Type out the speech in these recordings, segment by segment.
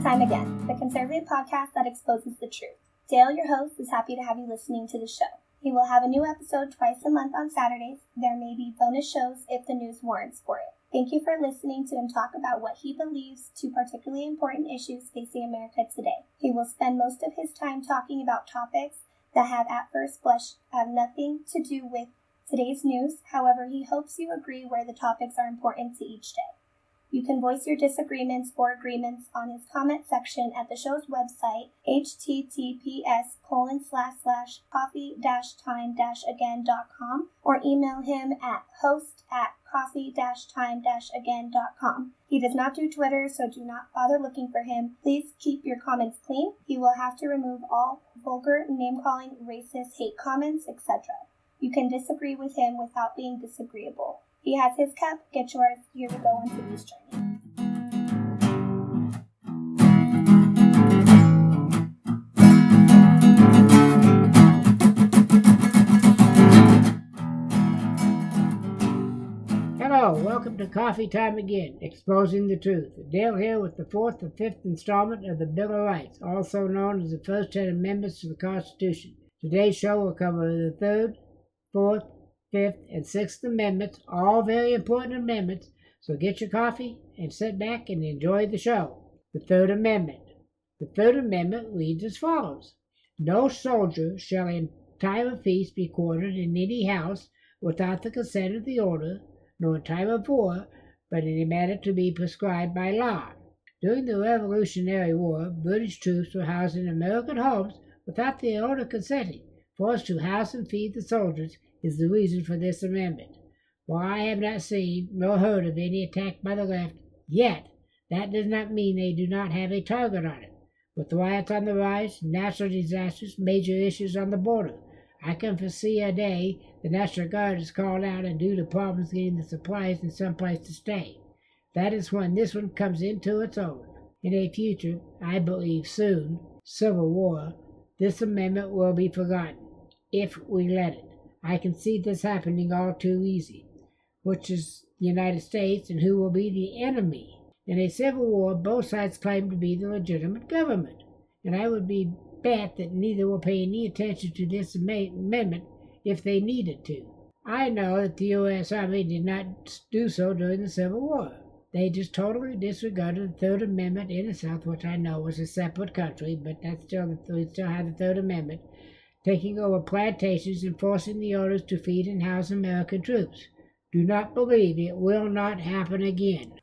Time Again, the conservative podcast that exposes the truth. Dale, your host, is happy to have you listening to the show. He will have a new episode twice a month on Saturdays. There may be bonus shows if the news warrants for it. Thank you for listening to him talk about what he believes to particularly important issues facing America today. He will spend most of his time talking about topics that have at first blush have nothing to do with today's news. However, he hopes you agree where the topics are important to each day. You can voice your disagreements or agreements on his comment section at the show's website, https://coffee-time-again.com, or email him at host@coffee-time-again.com. He does not do Twitter, so do not bother looking for him. Please keep your comments clean. He will have to remove all vulgar, name-calling, racist, hate comments, etc. You can disagree with him without being disagreeable. He has his cup, get yours. Here we go on today's journey. Hello, welcome to Coffee Time Again, Exposing the Truth. Dale here with the fourth and fifth installment of the Bill of Rights, also known as the first 10 amendments to the Constitution. Today's show will cover the third, fourth, Fifth, and Sixth Amendments, all very important amendments, so get your coffee and sit back and enjoy the show. The Third Amendment. The Third Amendment reads as follows. No soldier shall in time of peace be quartered in any house without the consent of the owner, nor in time of war, but in a manner to be prescribed by law. During the Revolutionary War, British troops were housed in American homes without the owner consenting, forced to house and feed the soldiers is the reason for this amendment. While I have not seen nor heard of any attack by the left yet, that does not mean they do not have a target on it. With riots on the rise, natural disasters, major issues on the border, I can foresee a day the National Guard is called out and due to problems getting the supplies and someplace to stay. That is when this one comes into its own. In a future, I believe soon, civil war, this amendment will be forgotten, if we let it. I can see this happening all too easy. Which is the United States and who will be the enemy? In a civil war, both sides claim to be the legitimate government, and I would be bet that neither will pay any attention to this amendment if they needed to. I know that the U.S. Army did not do so during the Civil War. They just totally disregarded the Third Amendment in the South, which I know was a separate country, but we still have the Third Amendment, taking over plantations and forcing the owners to feed and house American troops. Do not believe it will not happen again.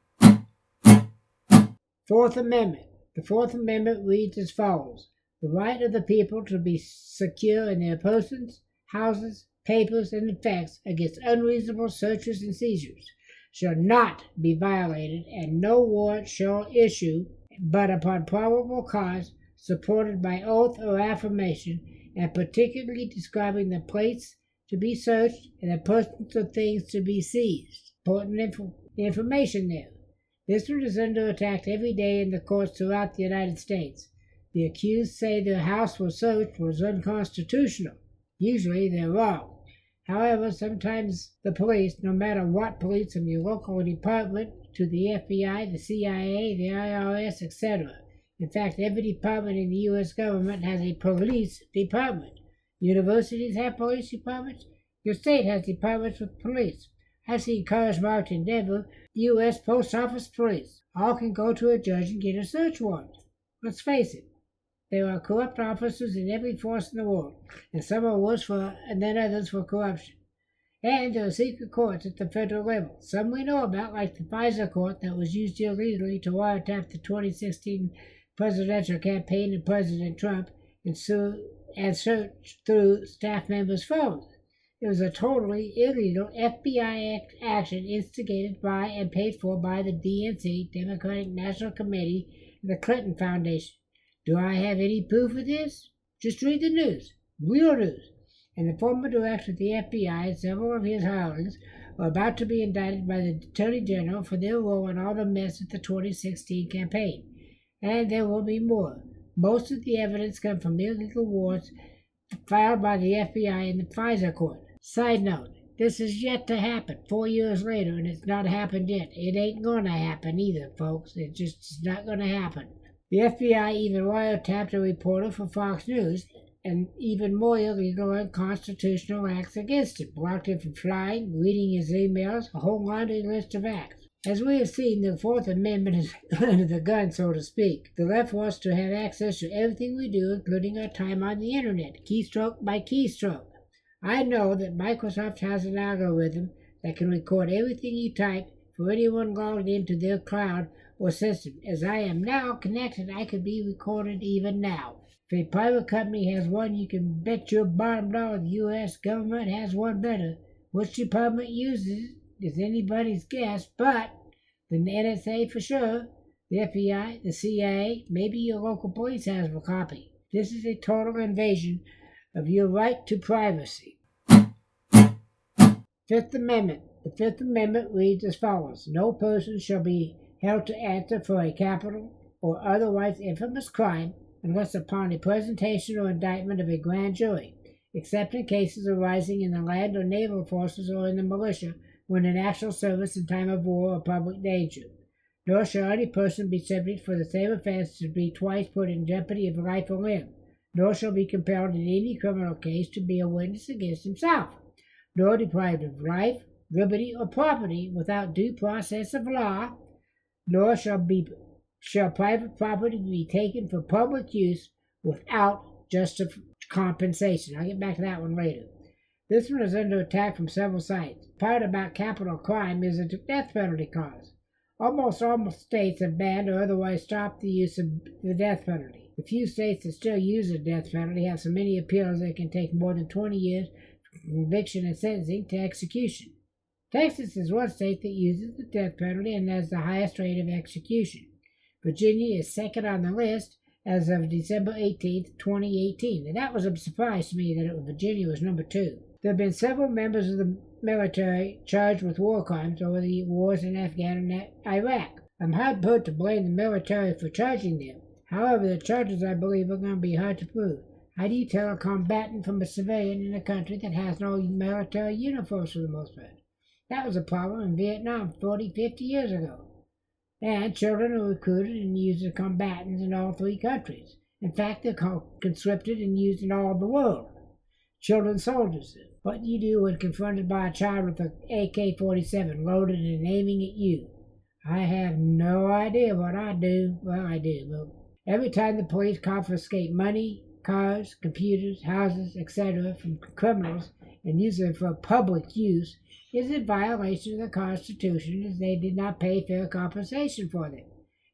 Fourth Amendment. The Fourth Amendment reads as follows. The right of the people to be secure in their persons, houses, papers, and effects against unreasonable searches and seizures shall not be violated, and no warrant shall issue but upon probable cause, supported by oath or affirmation, and particularly describing the place to be searched and the persons or things to be seized. Important information there. This one is under attack every day in the courts throughout the United States. The accused say their house was searched was unconstitutional. Usually they're wrong. However, sometimes the police, no matter what police from your local department to the FBI, the CIA, the IRS, etc., in fact, every department in the U.S. government has a police department. Universities have police departments. Your state has departments with police. I've seen cars marked in Denver, U.S. Post Office Police. All can go to a judge and get a search warrant. Let's face it, there are corrupt officers in every force in the world, and some are worse than others for corruption. And there are secret courts at the federal level. Some we know about, like the FISA court that was used illegally to wiretap the 2016 presidential campaign of President Trump and search through staff members' phones. It was a totally illegal FBI action instigated by and paid for by the DNC, Democratic National Committee, and the Clinton Foundation. Do I have any proof of this? Just read the news. Real news. And the former director of the FBI and several of his hirelings are about to be indicted by the Attorney General for their role in all the mess at the 2016 campaign. And there will be more. Most of the evidence comes from illegal warrants filed by the FBI in the FISA court. Side note, this is yet to happen 4 years later, and it's not happened yet. It ain't going to happen either, folks. It's not going to happen. The FBI even wiretapped a reporter for Fox News, and even more illegal and unconstitutional acts against him, blocked him from flying, reading his emails, a whole laundry list of acts. As we have seen, the Fourth Amendment is under the gun, so to speak. The left wants to have access to everything we do, including our time on the internet, keystroke by keystroke. I know that Microsoft has an algorithm that can record everything you type for anyone logged into their cloud or system. As I am now connected, I could be recorded even now. If a private company has one, you can bet your bottom dollar the U.S. government has one better. Which department uses it is anybody's guess, but the NSA for sure, the FBI, the CIA, maybe your local police has a copy. This is a total invasion of your right to privacy. Fifth Amendment. The Fifth Amendment reads as follows. No person shall be held to answer for a capital or otherwise infamous crime unless upon a presentation or indictment of a grand jury, except in cases arising in the land or naval forces or in the militia when in actual service in time of war or public danger. Nor shall any person be subject for the same offense to be twice put in jeopardy of life or limb, nor shall be compelled in any criminal case to be a witness against himself, nor deprived of life, liberty, or property without due process of law, nor shall private property be taken for public use without just compensation. I'll get back to that one later. This one is under attack from several sides. The part about capital crime is a death penalty cause. Almost all states have banned or otherwise stopped the use of the death penalty. The few states that still use the death penalty have so many appeals that it can take more than 20 years from conviction and sentencing to execution. Texas is one state that uses the death penalty and has the highest rate of execution. Virginia is second on the list as of December 18, 2018. And that was a surprise to me that Virginia was number 2. There have been several members of the military charged with war crimes over the wars in Afghanistan and Iraq. I'm hard put to blame the military for charging them. However, the charges, I believe, are going to be hard to prove. How do you tell a combatant from a civilian in a country that has no military uniforms for the most part? That was a problem in Vietnam 40, 50 years ago. And children are recruited and used as combatants in all 3 countries. In fact, they're conscripted and used in all the world. Children soldiers. What do you do when confronted by a child with an AK-47 loaded and aiming at you? I have no idea what I do. Well, I do. Well, every time the police confiscate money, cars, computers, houses, etc. from criminals and use them for public use, is in violation of the Constitution as they did not pay fair compensation for them.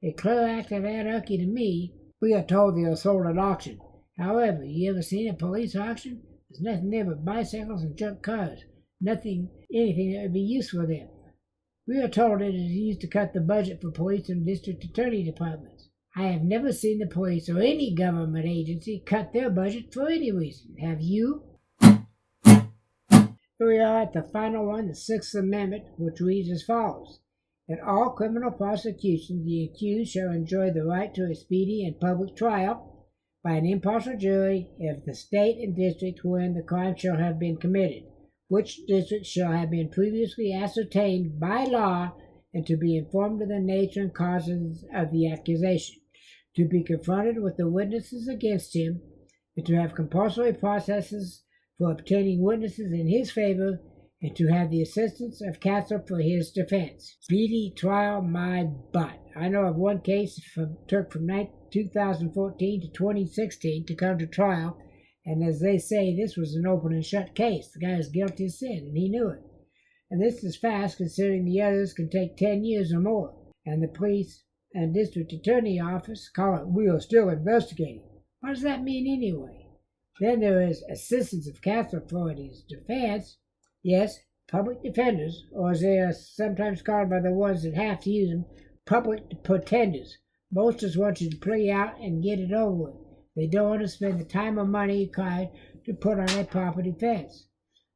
A clear act of anarchy to me. We are told they are sold at auction. However, you ever seen a police auction? There's nothing there but bicycles and junk cars. Anything that would be useful for them. We are told it is used to cut the budget for police and district attorney departments. I have never seen the police or any government agency cut their budget for any reason. Have you? Here we are at the final one, the Sixth Amendment, which reads as follows. In all criminal prosecutions, the accused shall enjoy the right to a speedy and public trial by an impartial jury of the state and district wherein the crime shall have been committed, which district shall have been previously ascertained by law, and to be informed of the nature and causes of the accusation, to be confronted with the witnesses against him, and to have compulsory processes for obtaining witnesses in his favor, and to have the assistance of counsel for his defense. Speedy trial, my butt. I know of one case took from 2014 to 2016 to come to trial, and as they say, this was an open and shut case. The guy was guilty of sin, and he knew it. And this is fast, considering the others can take 10 years or more. And the police and district attorney office call it, we are still investigating. What does that mean anyway? Then there is Assistance of Counsel for his defense. Yes, public defenders, or as they are sometimes called by the ones that have to use them, public pretenders. Most just want you to play out and get it over with. They don't want to spend the time or money required to put on a proper defense.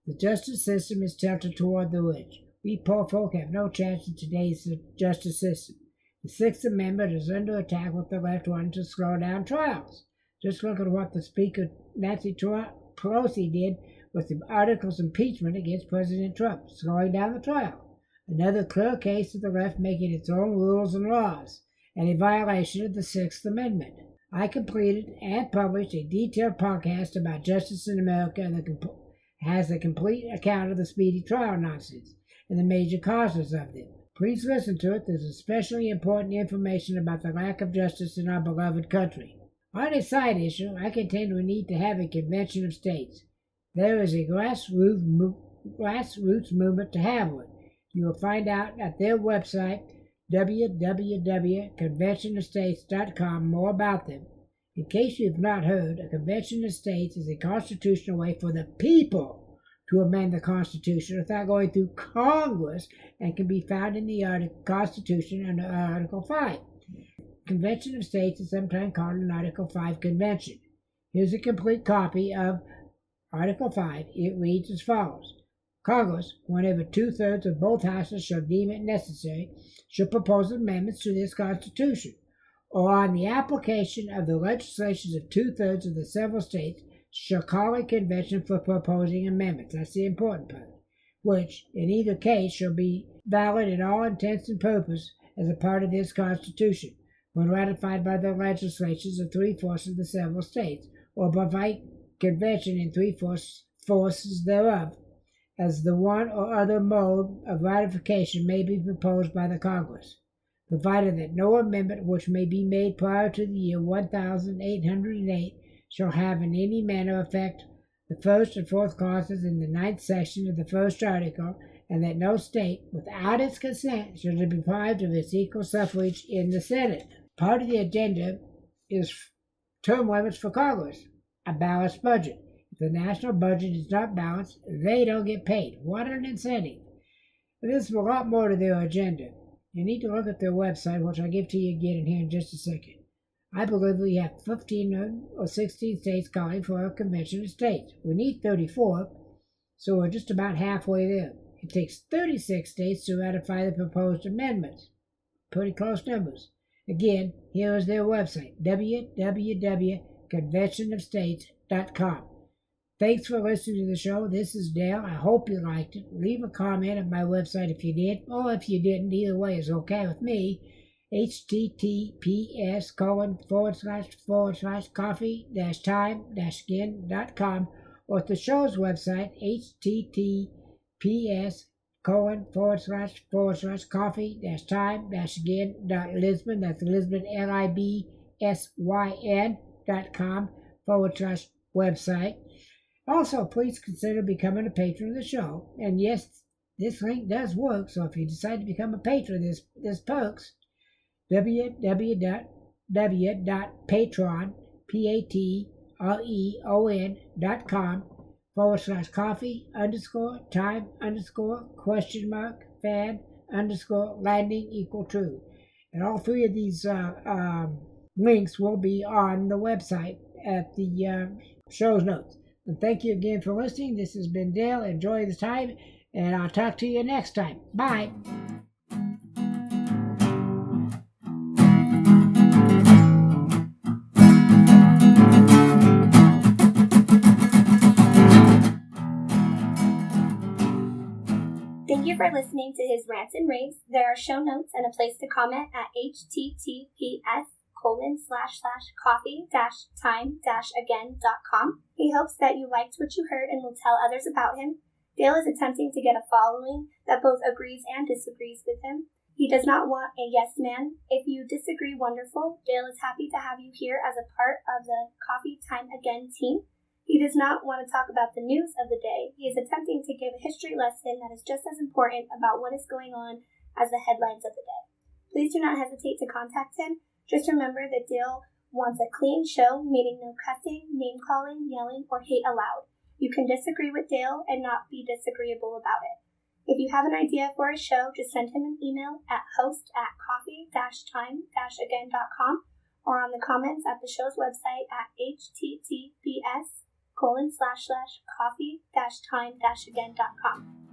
The justice system is tilted toward the rich. We poor folk have no chance in today's justice system. The Sixth Amendment is under attack with the left wanting to slow down trials. Just look at what the Speaker, Nancy Pelosi, did with the articles of impeachment against President Trump, slowing down the trial. Another clear case of the left making its own rules and laws. and a violation of the Sixth Amendment. I completed and published a detailed podcast about justice in America that has a complete account of the speedy trial nonsense and the major causes of them. Please listen to it. There's especially important information about the lack of justice in our beloved country. On a side issue, I contend we need to have a convention of states. There is a grassroots movement to have one. You will find out at their website, www.conventionofstates.com, more about them. In case you have not heard, a convention of states is a constitutional way for the people to amend the Constitution without going through Congress, and can be found in the Constitution under Article 5. Convention of States is sometimes called an Article 5 convention. Here's a complete copy of Article 5. It reads as follows. Congress, whenever 2/3 of both houses shall deem it necessary, shall propose amendments to this Constitution, or on the application of the legislations of 2/3 of the several states, shall call a convention for proposing amendments. That's the important part. Which, in either case, shall be valid in all intents and purposes as a part of this Constitution, when ratified by the legislations of 3/4 of the several states, or by convention in 3/4 thereof, as the one or other mode of ratification may be proposed by the Congress, provided that no amendment which may be made prior to the year 1808 shall have in any manner affect the first and fourth clauses in the 9th section of the first article, and that no state, without its consent, shall be deprived of its equal suffrage in the Senate. Part of the agenda is term limits for Congress, a balanced budget. If the national budget is not balanced, they don't get paid. What an incentive. But there's a lot more to their agenda. You need to look at their website, which I'll give to you again in here in just a second. I believe we have 15 or 16 states calling for a convention of states. We need 34, so we're just about halfway there. It takes 36 states to ratify the proposed amendments. Pretty close numbers. Again, here is their website, www.conventionofstates.com. Thanks for listening to the show. This is Dale. I hope you liked it. Leave a comment at my website if you did, or if you didn't. Either way is okay with me. https://coffee-time-again.com, or at the show's website, https://coffee-time-again.lisbon. That's Lisbon, LIBSYN.com/website. Also, please consider becoming a patron of the show. And yes, this link does work, so if you decide to become a patron, there's perks. www.patreon.com/coffee_time_question_fan_landing=true. And all three of these links will be on the website at the show's notes. And thank you again for listening. This has been Dale. Enjoy the time, and I'll talk to you next time. Bye. Thank you for listening to his rants and raves. There are show notes and a place to comment at https://coffee-time-again.com. He hopes that you liked what you heard and will tell others about him. Dale is attempting to get a following that both agrees and disagrees with him. He does not want a yes man. If you disagree, wonderful. Dale is happy to have you here as a part of the Coffee Time Again team. He does not want to talk about the news of the day. He is attempting to give a history lesson that is just as important about what is going on as the headlines of the day. Please do not hesitate to contact him. Just remember that Dale wants a clean show, meaning no cussing, name-calling, yelling, or hate allowed. You can disagree with Dale and not be disagreeable about it. If you have an idea for a show, just send him an email at host@coffee-time-again.com or on the comments at the show's website at https://coffee-time-again.com.